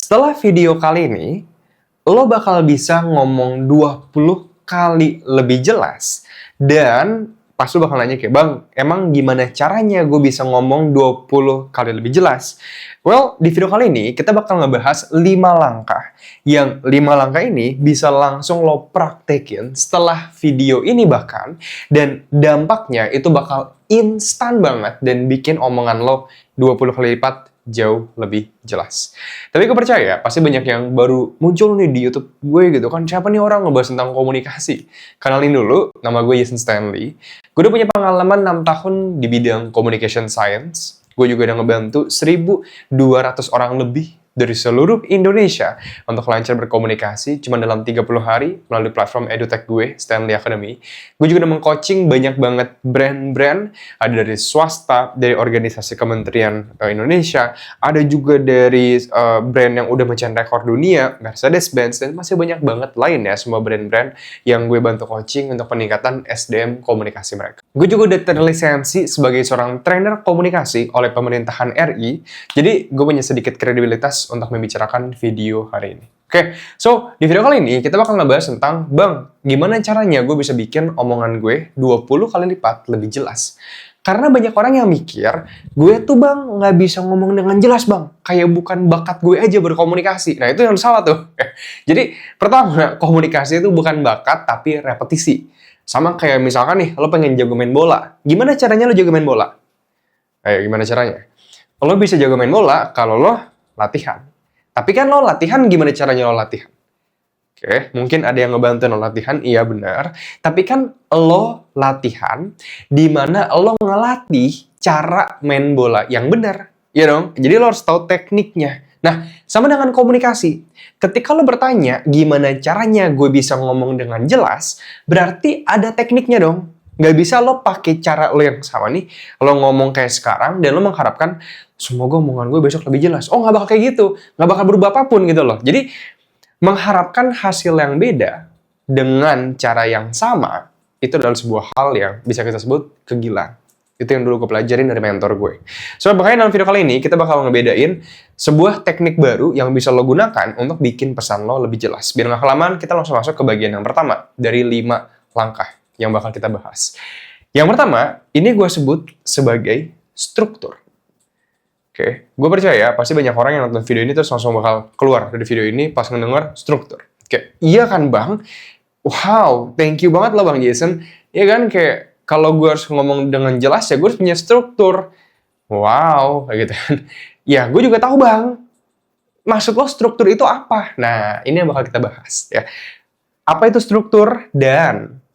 Setelah video kali ini, lo bakal bisa ngomong 20 kali lebih jelas. Dan pas lo bakal nanya kayak, Bang, emang gimana caranya gue bisa ngomong 20 kali lebih jelas? Well, di video kali ini kita bakal ngebahas 5 langkah. Yang 5 langkah ini bisa langsung lo praktekin setelah video ini bahkan. Dan dampaknya itu bakal instan banget dan bikin omongan lo 20 kali lipat jauh lebih jelas. Tapi gue percaya pasti banyak yang baru muncul nih di YouTube gue gitu kan. Siapa nih orang ngebahas tentang komunikasi? Kenalin dulu, nama gue Jason Stanley. Gue udah punya pengalaman 6 tahun di bidang communication science. Gue juga udah ngebantu 1.200 orang lebih dari seluruh Indonesia untuk lancar berkomunikasi cuma dalam 30 hari melalui platform edutech gue, Stanley Academy. Gue juga udah meng-coaching banyak banget brand-brand, ada dari swasta, dari organisasi kementerian Indonesia, ada juga dari brand yang udah mencetak rekor dunia, Mercedes-Benz, dan masih banyak banget lain ya, semua brand-brand yang gue bantu coaching untuk peningkatan SDM komunikasi mereka. Gue juga udah terlisensi sebagai seorang trainer komunikasi oleh pemerintahan RI, jadi gue punya sedikit kredibilitas untuk membicarakan video hari ini. Oke, so di video kali ini kita bakal ngebahas tentang, Bang, gimana caranya gue bisa bikin omongan gue 20 kali lipat lebih jelas. Karena banyak orang yang mikir, gue tuh Bang nggak bisa ngomong dengan jelas Bang, kayak bukan bakat gue aja berkomunikasi. Nah itu yang salah tuh. Jadi pertama, komunikasi itu bukan bakat tapi repetisi. Sama kayak misalkan nih, lo pengen jago main bola. Gimana caranya lo jago main bola? Ayo, gimana caranya? Lo bisa jago main bola kalau lo latihan. Tapi kan lo latihan, gimana caranya lo latihan? Oke, mungkin ada yang ngebantu lo latihan, iya benar. Tapi kan lo latihan di mana lo ngelatih cara main bola yang benar. Iya dong? Jadi lo harus tahu tekniknya. Nah, sama dengan komunikasi. Ketika lo bertanya, gimana caranya gue bisa ngomong dengan jelas, berarti ada tekniknya dong. Nggak bisa lo pakai cara lo yang sama nih, lo ngomong kayak sekarang, dan lo mengharapkan, semoga omongan gue besok lebih jelas. Oh, nggak bakal kayak gitu. Nggak bakal berubah apapun gitu loh. Jadi, mengharapkan hasil yang beda dengan cara yang sama, itu adalah sebuah hal yang bisa kita sebut kegilaan. Itu yang dulu gue pelajarin dari mentor gue. So, makanya dalam video kali ini, kita bakal ngebedain sebuah teknik baru yang bisa lo gunakan untuk bikin pesan lo lebih jelas. Biar nggak kelamaan, kita langsung masuk ke bagian yang pertama dari 5 langkah yang bakal kita bahas. Yang pertama, ini gue sebut sebagai struktur. Oke, gue percaya pasti banyak orang yang nonton video ini terus langsung bakal keluar dari video ini pas ngedenger struktur. Oke, iya kan Bang? Wow, thank you banget loh Bang Jason. Iya kan, kayak kalau gue harus ngomong dengan jelas ya gue harus punya struktur. Wow, kayak gitu kan. Ya, gue juga tahu Bang. Maksud lo struktur itu apa? Nah, ini yang bakal kita bahas ya. Apa itu struktur? Dan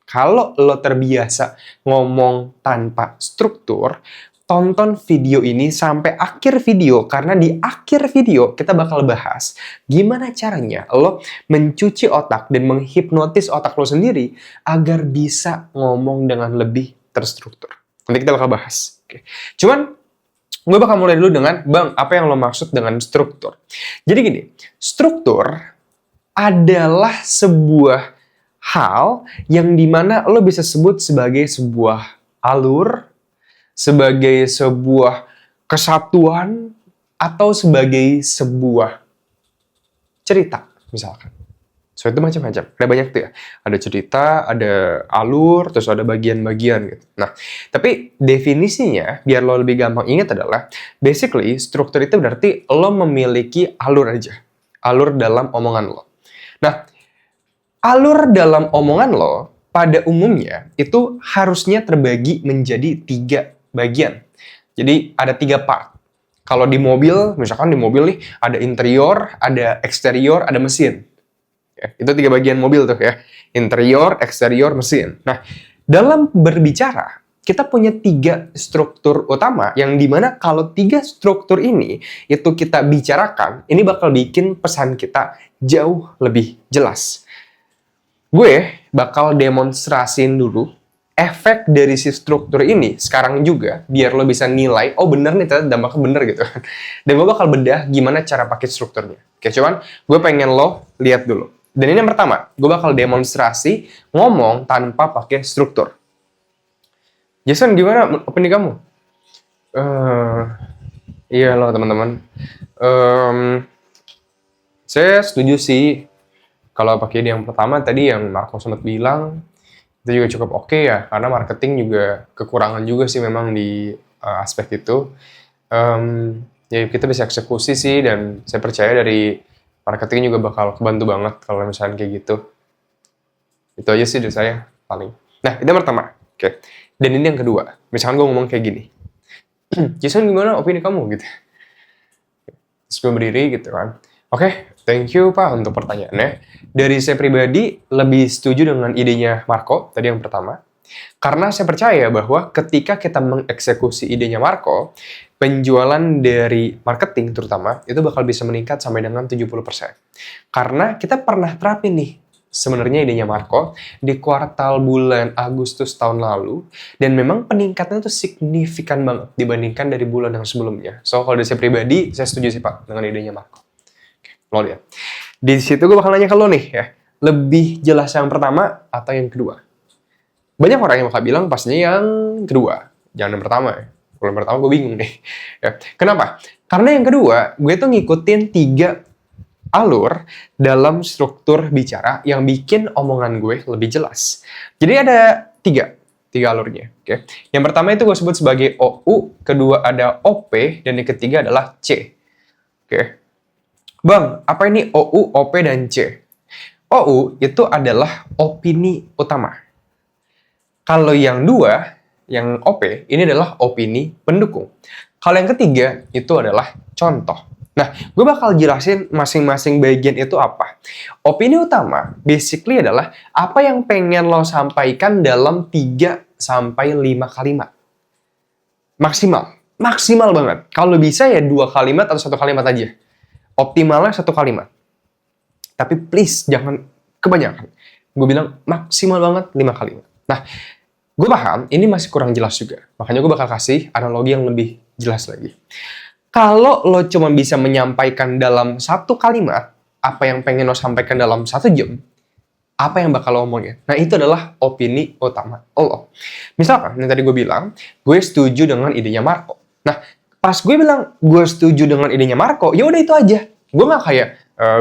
kalau lo terbiasa ngomong tanpa struktur, tonton video ini sampai akhir video, karena di akhir video kita bakal bahas gimana caranya lo mencuci otak dan menghipnotis otak lo sendiri agar bisa ngomong dengan lebih terstruktur. Nanti kita bakal bahas. Oke. Cuman, gue bakal mulai dulu dengan, Bang, apa yang lo maksud dengan struktur? Jadi gini, struktur adalah sebuah hal yang dimana lo bisa sebut sebagai sebuah alur, sebagai sebuah kesatuan, atau sebagai sebuah cerita, misalkan. So, itu macam-macam. Ada banyak tuh ya. Ada cerita, ada alur, terus ada bagian-bagian gitu. Nah, tapi definisinya, biar lo lebih gampang ingat adalah, basically, struktur itu berarti lo memiliki alur aja. Alur dalam omongan lo. Nah, alur dalam omongan lo, pada umumnya, itu harusnya terbagi menjadi 3 bagian. Jadi, ada 3 part. Kalau di mobil, misalkan di mobil nih, ada interior, ada eksterior, ada mesin. Ya, itu 3 bagian mobil tuh ya. Interior, eksterior, mesin. Nah, dalam berbicara, kita punya 3 struktur utama, yang dimana kalau 3 struktur ini, itu kita bicarakan, ini bakal bikin pesan kita jauh lebih jelas. Gue bakal demonstrasiin dulu efek dari si struktur ini sekarang juga, biar lo bisa nilai, oh bener nih, ternyata dampaknya bener gitu. Dan gue bakal bedah gimana cara pakai strukturnya. Oke, cuman gue pengen lo lihat dulu. Dan ini yang pertama, gue bakal demonstrasi ngomong tanpa pakai struktur. Jason, gimana opini kamu? Iya loh teman-teman. Saya setuju sih. Kalau pakai ide yang pertama tadi yang Marco sempat bilang, itu juga cukup oke ya, karena marketing juga kekurangan juga sih memang di aspek itu. Ya kita bisa eksekusi sih, dan saya percaya dari marketing juga bakal kebantu banget kalau misalnya kayak gitu. Itu aja sih dari saya paling. Nah, itu yang pertama. Oke. Dan ini yang kedua. Misalkan gue ngomong kayak gini. Jason, gimana opini kamu gitu? Terus gue berdiri gitu kan. Oke, thank you Pak untuk pertanyaannya. Dari saya pribadi lebih setuju dengan idenya Marco tadi yang pertama. Karena saya percaya bahwa ketika kita mengeksekusi idenya Marco, penjualan dari marketing terutama itu bakal bisa meningkat sampai dengan 70%. Karena kita pernah terapin nih sebenarnya idenya Marco di kuartal bulan Agustus tahun lalu, dan memang peningkatannya itu signifikan banget dibandingkan dari bulan yang sebelumnya. So, kalau dari saya pribadi, saya setuju sih Pak dengan idenya Marco. Oke, lo lihat. Di situ gue bakal nanya ke lo nih ya, lebih jelas yang pertama atau yang kedua? Banyak orang yang bakal bilang pastinya yang kedua, jangan yang pertama ya. Kalau yang pertama gue bingung nih. Ya. Kenapa? Karena yang kedua, gue tuh ngikutin 3 alur dalam struktur bicara yang bikin omongan gue lebih jelas. Jadi ada 3 alurnya. Oke. Yang pertama itu gue sebut sebagai OU, kedua ada OP, dan yang ketiga adalah C. Oke. Bang, apa ini OU, OP, dan C? OU itu adalah opini utama. Kalau yang 2, yang OP, ini adalah opini pendukung. Kalau yang ketiga, itu adalah contoh. Nah, gue bakal jelasin masing-masing bagian itu apa. Opini utama, basically adalah apa yang pengen lo sampaikan dalam 3-5 kalimat. Maksimal banget. Kalau bisa ya 2 kalimat atau 1 kalimat aja. Optimalnya 1 kalimat. Tapi please, jangan kebanyakan. Gue bilang maksimal banget 5 kalimat. Nah, gue paham, ini masih kurang jelas juga. Makanya gue bakal kasih analogi yang lebih jelas lagi. Kalau lo cuma bisa menyampaikan dalam 1 kalimat, apa yang pengen lo sampaikan dalam 1 jam, apa yang bakal lo omongin? Nah, itu adalah opini utama lo. Misalkan, yang tadi gue bilang, gue setuju dengan idenya Marco. Nah, pas gue bilang, gue setuju dengan idenya Marco, ya udah itu aja. Gue nggak kayak,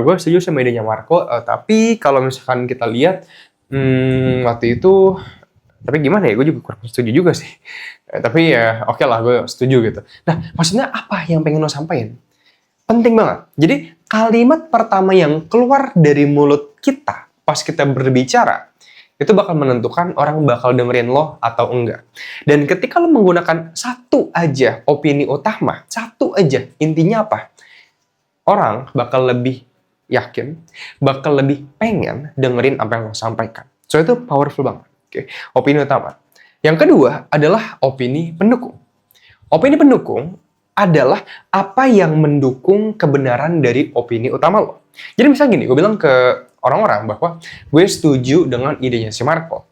gue setuju sama idenya Marco, tapi kalau misalkan kita lihat, waktu itu, tapi gimana ya, gue juga kurang setuju juga sih. Tapi ya oke lah, gue setuju gitu. Nah, maksudnya apa yang pengen lo sampaikan? Penting banget. Jadi kalimat pertama yang keluar dari mulut kita pas kita berbicara, itu bakal menentukan orang bakal dengerin lo atau enggak. Dan ketika lo menggunakan 1 aja opini utama, 1 aja, intinya apa? Orang bakal lebih yakin, bakal lebih pengen dengerin apa yang lo sampaikan. So, itu powerful banget. Oke, opini utama. Yang kedua adalah opini pendukung. Opini pendukung adalah apa yang mendukung kebenaran dari opini utama lo. Jadi misalnya gini, gue bilang ke orang-orang bahwa gue setuju dengan idenya si Marco.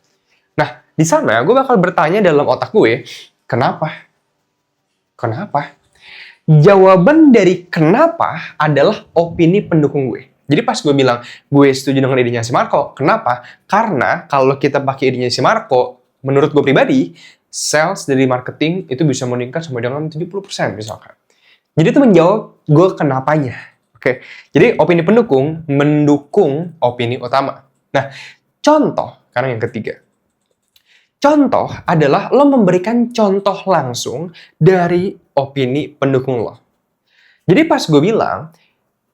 Nah, di sana gue bakal bertanya dalam otak gue, kenapa? Kenapa? Jawaban dari kenapa adalah opini pendukung gue. Jadi pas gue bilang, gue setuju dengan idenya si Marco. Kenapa? Karena kalau kita pakai idenya si Marco, menurut gue pribadi, sales dari marketing itu bisa meningkat sampai dengan 70% misalkan. Jadi itu menjawab gue kenapanya. Oke. Jadi opini pendukung mendukung opini utama. Nah, contoh, karena yang ketiga. Contoh adalah lo memberikan contoh langsung dari opini pendukung lo. Jadi pas gue bilang,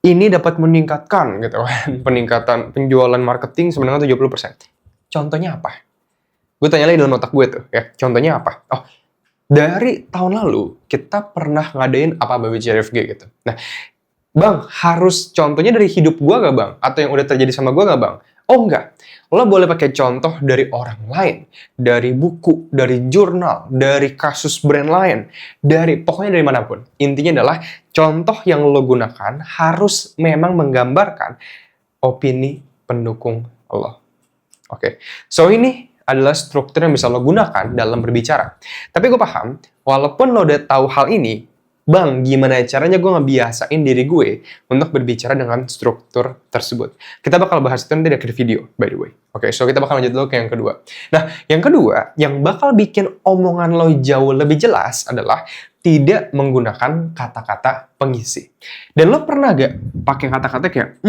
ini dapat meningkatkan gitu kan, peningkatan penjualan marketing sebenarnya 70%. Contohnya apa? Gue tanya lagi dalam otak gue tuh, ya. Contohnya apa? Oh, dari tahun lalu kita pernah ngadain apa BBCRFG gitu. Nah, Bang, harus contohnya dari hidup gue gak Bang? Atau yang udah terjadi sama gue gak Bang? Oh enggak, lo boleh pakai contoh dari orang lain, dari buku, dari jurnal, dari kasus brand lain, pokoknya dari manapun. Intinya adalah contoh yang lo gunakan harus memang menggambarkan opini pendukung lo. Oke, so ini adalah struktur yang bisa lo gunakan dalam berbicara. Tapi gue paham, walaupun lo udah tahu hal ini, Bang, gimana caranya gue ngebiasain diri gue untuk berbicara dengan struktur tersebut? Kita bakal bahas itu nanti di akhir video, by the way. Oke, so kita bakal lanjut dulu ke yang kedua. Nah, yang kedua, yang bakal bikin omongan lo jauh lebih jelas adalah tidak menggunakan kata-kata pengisi. Dan lo pernah gak pakai kata-kata kayak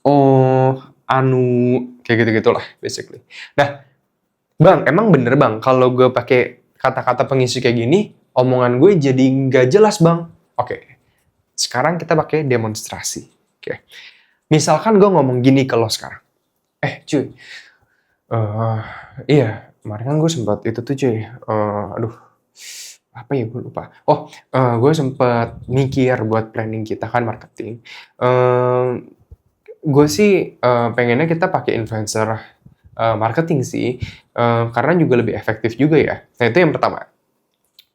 oh, anu, kayak gitu-gitulah basically. Nah, Bang, emang bener Bang, kalau gue pakai kata-kata pengisi kayak gini, omongan gue jadi nggak jelas Bang. Oke, sekarang kita pakai demonstrasi. Oke, misalkan gue ngomong gini ke lo sekarang. Cuy, iya, kemarin kan gue sempat itu tuh cuy, aduh, apa ya gue lupa. Gue sempat mikir buat planning kita kan marketing. Gue sih pengennya kita pakai influencer marketing sih, karena juga lebih efektif juga ya. Nah itu yang pertama.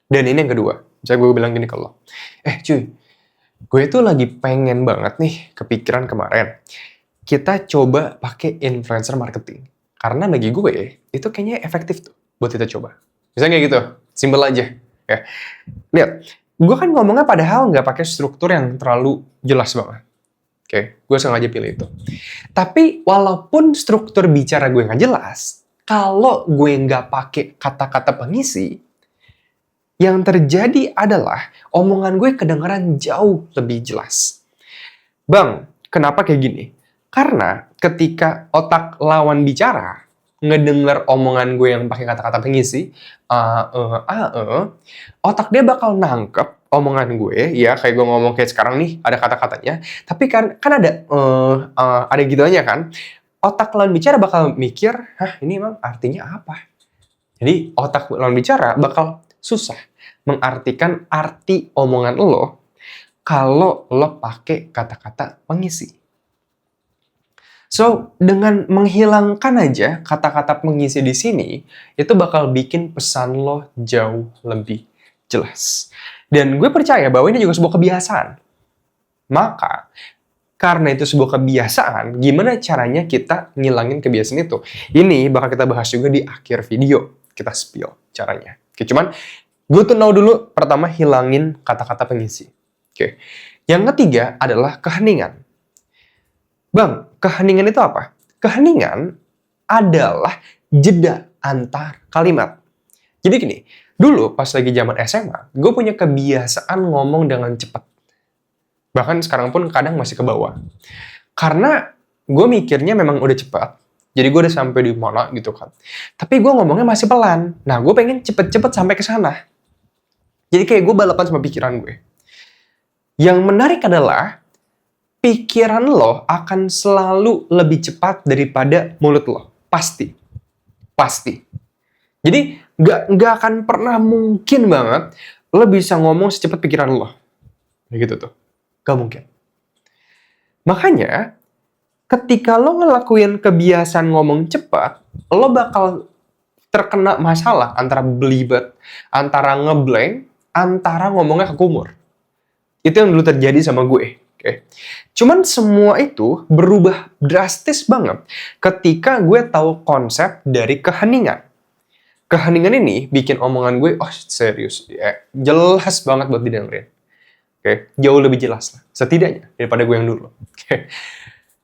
Dan ini yang kedua. Misalnya gue bilang gini ke lo, cuy, gue itu lagi pengen banget nih kepikiran kemarin. Kita coba pakai influencer marketing. Karena bagi gue, itu kayaknya efektif tuh buat kita coba. Misalnya kayak gitu, simple aja. Ya. Lihat, gue kan ngomongnya padahal nggak pakai struktur yang terlalu jelas banget. Oke, gue sengaja pilih itu. Tapi walaupun struktur bicara gue nggak jelas, kalau gue nggak pakai kata-kata pengisi, yang terjadi adalah omongan gue kedengaran jauh lebih jelas. Bang, kenapa kayak gini? Karena ketika otak lawan bicara, ngedenger omongan gue yang pakai kata-kata pengisi, otak dia bakal nangkep omongan gue, ya kayak gue ngomong kayak sekarang nih, ada kata-katanya, tapi kan ada gituannya kan, otak lawan bicara bakal mikir, ini emang artinya apa? Jadi otak lawan bicara bakal susah mengartikan arti omongan lo kalau lo pakai kata-kata pengisi. So, dengan menghilangkan aja kata-kata pengisi di sini, itu bakal bikin pesan lo jauh lebih jelas. Dan gue percaya bahwa ini juga sebuah kebiasaan. Maka, karena itu sebuah kebiasaan, gimana caranya kita ngilangin kebiasaan itu? Ini bakal kita bahas juga di akhir video. Kita spill caranya. Oke, cuman gue tuh know dulu, pertama hilangin kata-kata pengisi. Oke. Yang ketiga adalah keheningan. Bang, keheningan itu apa? Keheningan adalah jeda antar kalimat. Jadi gini, dulu pas lagi zaman SMA, gue punya kebiasaan ngomong dengan cepat. Bahkan sekarang pun kadang masih ke bawah. Karena gue mikirnya memang udah cepat, jadi gue udah sampai di mana gitu kan. Tapi gue ngomongnya masih pelan. Nah, gue pengen cepet-cepet sampai ke sana. Jadi kayak gue balapan sama pikiran gue. Yang menarik adalah pikiran lo akan selalu lebih cepat daripada mulut lo. Pasti. Jadi, nggak akan pernah mungkin banget lo bisa ngomong secepat pikiran lo. Kayak gitu tuh. Nggak mungkin. Makanya, ketika lo ngelakuin kebiasaan ngomong cepat, lo bakal terkena masalah antara belibet, antara ngeblank, antara ngomongnya kekumur. Itu yang dulu terjadi sama gue. Okay. Cuman semua itu berubah drastis banget ketika gue tahu konsep dari keheningan. Keheningan ini bikin omongan gue, serius, ya, jelas banget buat didengerin. Okay. Jauh lebih jelas lah, setidaknya daripada gue yang dulu. Okay.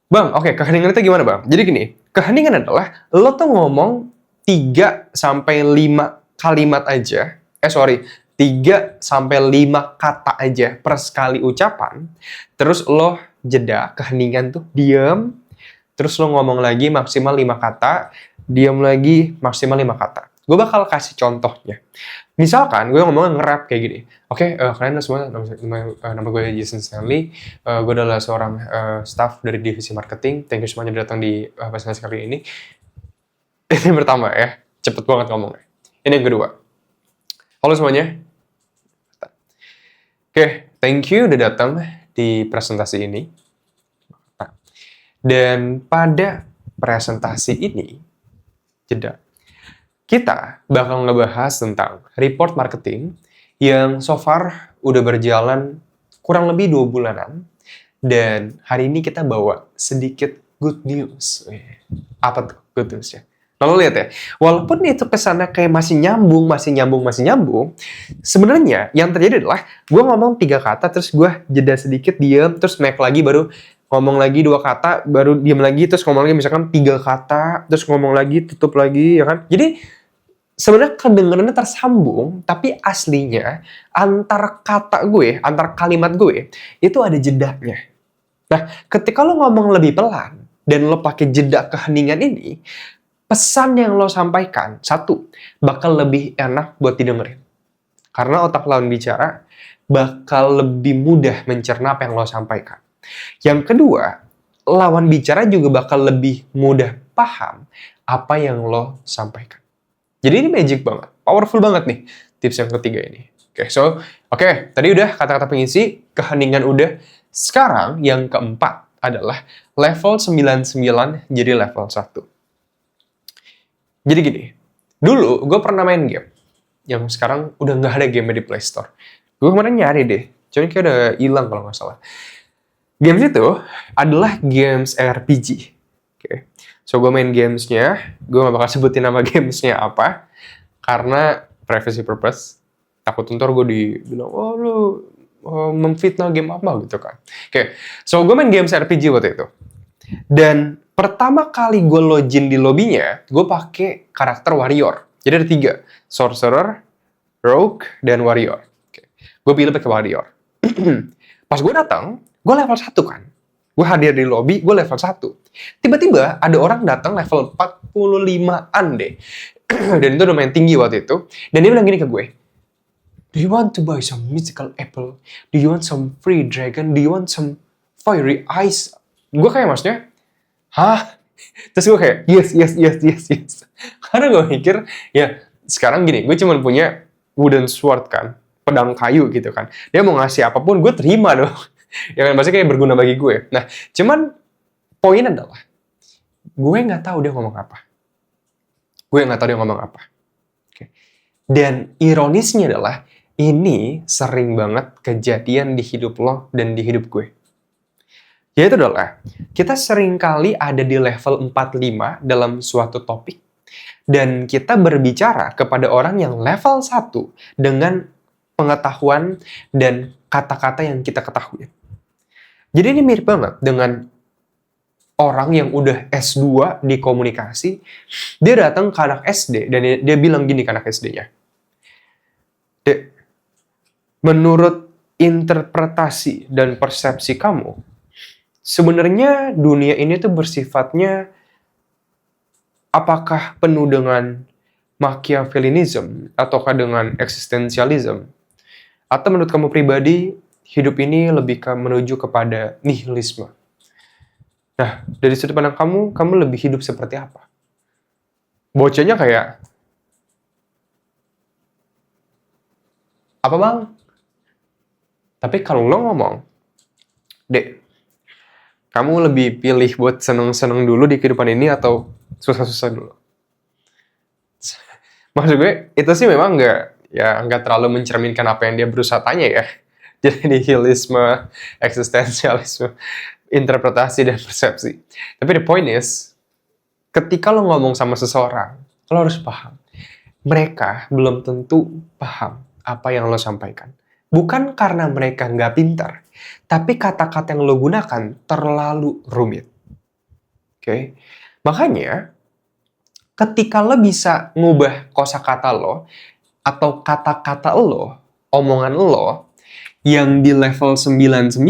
Bang, keheningan itu gimana bang? Jadi gini, keheningan adalah lo tuh ngomong 3-5 kalimat aja, 3-5 kata aja per sekali ucapan, terus lo jeda, keheningan tuh, diem, terus lo ngomong lagi maksimal 5 kata, diem lagi maksimal 5 kata. Gue bakal kasih contohnya. Misalkan gue ngomongnya nge-rap kayak gini. Kalian semua, nama gue Jason Stanley, gue adalah seorang staff dari divisi marketing. Thank you semuanya datang di presentasi kali ini. Ini yang pertama ya, cepet banget ngomongnya. Ini yang kedua. Halo semuanya. Thank you udah datang di presentasi ini. Dan pada presentasi ini, kita bakal ngebahas tentang report marketing yang so far udah berjalan kurang lebih 2 bulanan. Dan hari ini kita bawa sedikit good news. Apa tuh good news ya? Lalu lihat ya, walaupun itu kesannya kayak masih nyambung, sebenarnya yang terjadi adalah gue ngomong 3 kata, terus gue jeda sedikit, diam, terus naik lagi, baru ngomong lagi 2 kata, baru diam lagi, terus ngomong lagi misalkan 3 kata, terus ngomong lagi, tutup lagi, ya kan? Jadi sebenarnya kedengarannya tersambung, tapi aslinya antar kata gue, antar kalimat gue, itu ada jedanya. Nah, ketika lo ngomong lebih pelan, dan lo pakai jeda keheningan ini, pesan yang lo sampaikan, satu, bakal lebih enak buat didengerin. Karena otak lawan bicara bakal lebih mudah mencerna apa yang lo sampaikan. Yang kedua, lawan bicara juga bakal lebih mudah paham apa yang lo sampaikan. Jadi ini magic banget, powerful banget nih tips yang ketiga ini. Oke, tadi udah kata-kata pengisi, keheningan udah. Sekarang yang keempat adalah level 99 jadi level 1. Jadi gini, dulu gue pernah main game, yang sekarang udah nggak ada game di Play Store. Gue kemarin nyari deh, cuman kayak udah hilang kalau nggak salah. Games itu adalah games RPG. So, gue main gamesnya, gue gak bakal sebutin nama gamesnya apa, karena privacy purpose. Takut ntar gue dibilang, oh lu memfitnah game apa gitu kan. So gue main games RPG waktu itu. Dan pertama kali gue login di lobbynya, gue pakai karakter warrior. Jadi ada 3, sorcerer, rogue, dan warrior. Gue pilih pakai warrior. Pas gue datang, gue level 1 kan. Gue hadir di lobby, gue level 1. Tiba-tiba ada orang datang level 45-an deh. Dan itu lumayan tinggi waktu itu. Dan dia bilang gini ke gue, do you want to buy some mythical apple? Do you want some free dragon? Do you want some fiery eyes? Gue kayak maksudnya, hah? Terus gue kayak, yes. Karena gue mikir, ya sekarang gini, gue cuma punya wooden sword kan. Pedang kayu gitu kan. Dia mau ngasih apapun, gue terima dong. Ya kan, pasti kayak berguna bagi gue. Nah, cuman poin adalah, gue nggak tahu dia ngomong apa. Dan ironisnya adalah, ini sering banget kejadian di hidup lo dan di hidup gue. Yaitu adalah, kita sering kali ada di level 45 dalam suatu topik, dan kita berbicara kepada orang yang level 1 dengan pengetahuan dan kata-kata yang kita ketahui. Jadi ini mirip banget dengan orang yang udah S2 di komunikasi, dia datang ke anak SD, dan dia bilang gini ke anak SD-nya, Dek, menurut interpretasi dan persepsi kamu, sebenarnya dunia ini tuh bersifatnya apakah penuh dengan Machiavellianism ataukah dengan eksistensialisme? Atau menurut kamu pribadi, hidup ini lebih menuju kepada nihilisme? Nah, dari sudut pandang kamu lebih hidup seperti apa? Bocahnya kayak, apa bang? Tapi kalau lo ngomong, Dek, kamu lebih pilih buat seneng-seneng dulu di kehidupan ini atau susah-susah dulu? Maksud gue, itu sih memang nggak terlalu mencerminkan apa yang dia berusaha tanya ya. Jadi nihilisme, eksistensialisme, interpretasi, dan persepsi. Tapi the point is, ketika lo ngomong sama seseorang, lo harus paham. Mereka belum tentu paham apa yang lo sampaikan. Bukan karena mereka nggak pintar, tapi kata-kata yang lo gunakan terlalu rumit. Makanya, ketika lo bisa ngubah kosakata lo, atau kata-kata lo, omongan lo, yang di level 99,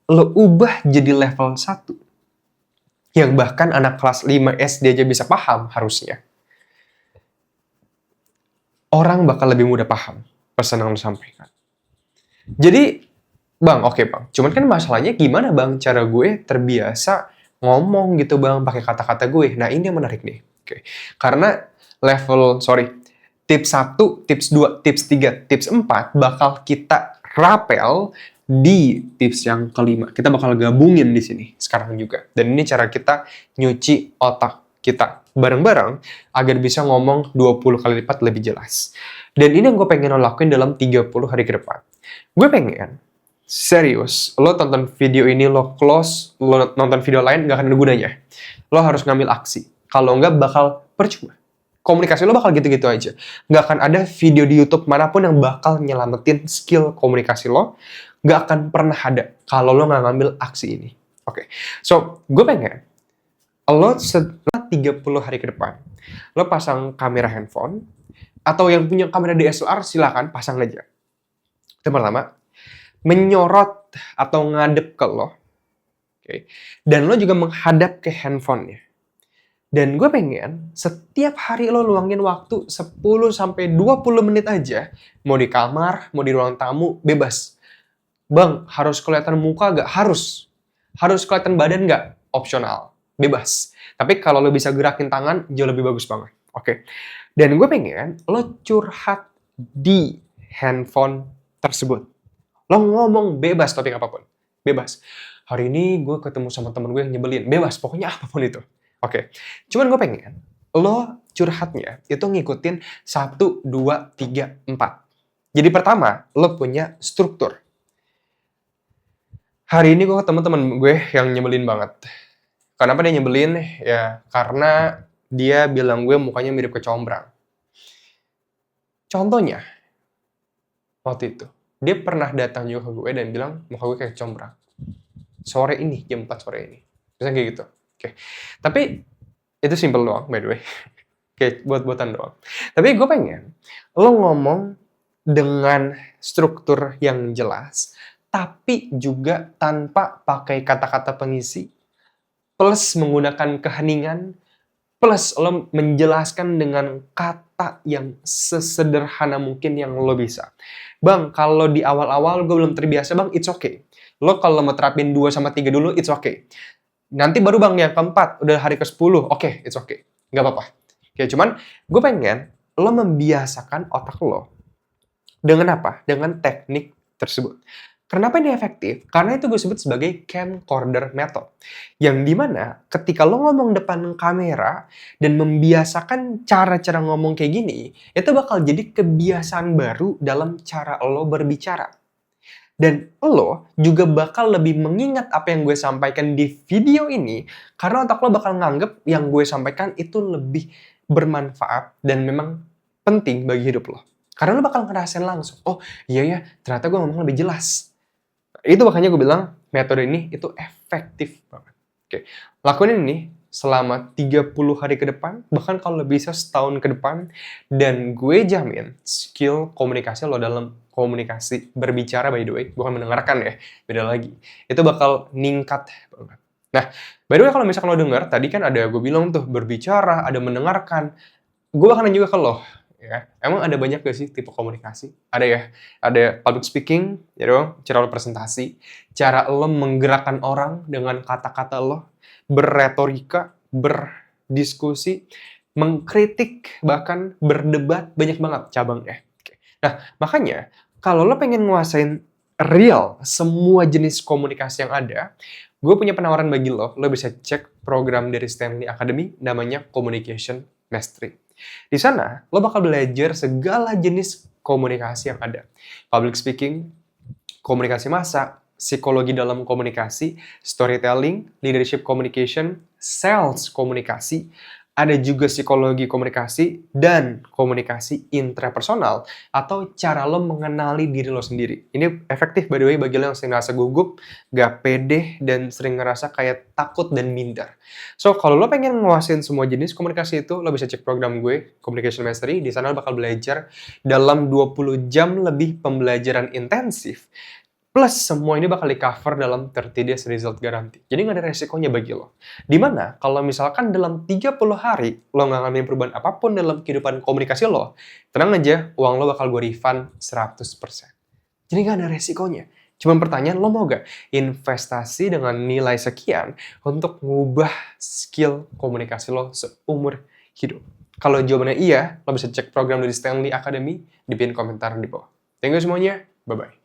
lo ubah jadi level 1. Yang bahkan anak kelas 5 SD aja bisa paham harusnya. Orang bakal lebih mudah paham pesan yang lo sampaikan. Jadi, bang, oke bang. Cuman kan masalahnya gimana bang cara gue terbiasa ngomong gitu bang, pakai kata-kata gue. Nah ini yang menarik nih. Karena tips 1, tips 2, tips 3, tips 4 bakal kita rapel di tips yang kelima. Kita bakal gabungin di sini sekarang juga. Dan ini cara kita nyuci otak kita bareng-bareng agar bisa ngomong 20 kali lipat lebih jelas. Dan ini yang gue pengen lo lakuin dalam 30 hari ke depan. Gue pengen, serius, lo tonton video ini, lo close, lo nonton video lain, gak akan ada gunanya. Lo harus ngambil aksi. Kalau enggak bakal percuma. Komunikasi lo bakal gitu-gitu aja. Nggak akan ada video di YouTube manapun yang bakal nyelamatin skill komunikasi lo. Nggak akan pernah ada kalau lo nggak ngambil aksi ini. So gue pengen lo setelah 30 hari ke depan, lo pasang kamera handphone, atau yang punya kamera DSLR silakan pasang aja. Itu pertama, menyorot atau ngadep ke lo, oke. Dan lo juga menghadap ke handphonenya. Dan gue pengen setiap hari lo luangin waktu 10-20 menit aja, mau di kamar, mau di ruang tamu, bebas. Bang, harus kelihatan muka gak? Harus. Harus kelihatan badan gak? Opsional. Bebas. Tapi kalau lo bisa gerakin tangan, jauh lebih bagus banget. Oke. Dan gue pengen lo curhat di handphone tersebut. Lo ngomong bebas topik apapun. Bebas. Hari ini gue ketemu sama temen gue yang nyebelin. Bebas, pokoknya apapun itu. Oke. Cuman gue pengen lo curhatnya itu ngikutin 1, 2, 3, 4. Jadi pertama, lo punya struktur. Hari ini gue ketemu temen gue yang nyebelin banget. Kenapa dia nyebelin? Ya, karena dia bilang gue mukanya mirip kecombrang. Contohnya, waktu itu, dia pernah datang juga ke gue dan bilang muka gue kayak kecombrang. Sore ini, jam 4 sore ini. Misalnya kayak gitu. Oke. Tapi, itu simple doang, by the way. Kayak buat-buatan doang. Tapi gue pengen, lo ngomong dengan struktur yang jelas, tapi juga tanpa pakai kata-kata pengisi, plus menggunakan keheningan, plus lo menjelaskan dengan kata yang sesederhana mungkin yang lo bisa. Bang, kalau di awal-awal gue belum terbiasa, bang, it's okay. Lo kalau mau terapin 2-3 dulu, it's okay. Nanti baru bang yang keempat, udah hari ke-10, oke, it's okay. Nggak apa-apa. Oke, cuman gue pengen lo membiasakan otak lo. Dengan apa? Dengan teknik tersebut. Kenapa ini efektif? Karena itu gue sebut sebagai camcorder method. Yang dimana ketika lo ngomong depan kamera dan membiasakan cara-cara ngomong kayak gini, itu bakal jadi kebiasaan baru dalam cara lo berbicara. Dan lo juga bakal lebih mengingat apa yang gue sampaikan di video ini karena otak lo bakal nganggep yang gue sampaikan itu lebih bermanfaat dan memang penting bagi hidup lo. Karena lo bakal ngerasain langsung, oh iya ya ternyata gue ngomong lebih jelas. Itu makanya gue bilang metode ini itu efektif banget. Oke, lakuin ini selama 30 hari ke depan, bahkan kalau bisa setahun ke depan, dan gue jamin skill komunikasi lo dalam komunikasi berbicara, by the way, bukan mendengarkan ya, beda lagi, itu bakal ningkat banget. Nah, by the way kalau misalkan lo denger, tadi kan ada gue bilang tuh berbicara, ada mendengarkan, gue bakalan juga ke lo, ya. Emang ada banyak gak sih tipe komunikasi? Ada ya, ada public speaking, ya dong, cara lo presentasi, cara lo menggerakkan orang dengan kata-kata lo, berretorika, berdiskusi, mengkritik, bahkan berdebat, banyak banget cabangnya. Oke. Nah, makanya kalau lo pengen nguasain real semua jenis komunikasi yang ada, gue punya penawaran bagi lo. Lo bisa cek program dari Stanley Academy, namanya Communication Mastery. Di sana, lo bakal belajar segala jenis komunikasi yang ada. Public speaking, komunikasi massa, psikologi dalam komunikasi, storytelling, leadership communication, sales komunikasi, ada juga psikologi komunikasi, dan komunikasi intrapersonal, atau cara lo mengenali diri lo sendiri. Ini efektif by the way bagi lo yang sering ngerasa gugup, gak pede, dan sering ngerasa kayak takut dan minder. So, kalau lo pengen nguasain semua jenis komunikasi itu, lo bisa cek program gue, Communication Mastery. Di sana lo bakal belajar dalam 20 jam lebih pembelajaran intensif. Plus, semua ini bakal di-cover dalam 30 days result guarantee. Jadi nggak ada resikonya bagi lo. Dimana, kalau misalkan dalam 30 hari lo nggak ngalamin perubahan apapun dalam kehidupan komunikasi lo, tenang aja, uang lo bakal gue refund 100%. Jadi nggak ada resikonya. Cuma pertanyaan, lo mau gak investasi dengan nilai sekian untuk ngubah skill komunikasi lo seumur hidup? Kalau jawabannya iya, lo bisa cek program dari Stanley Academy di pin komentar di bawah. Thank you semuanya, bye-bye.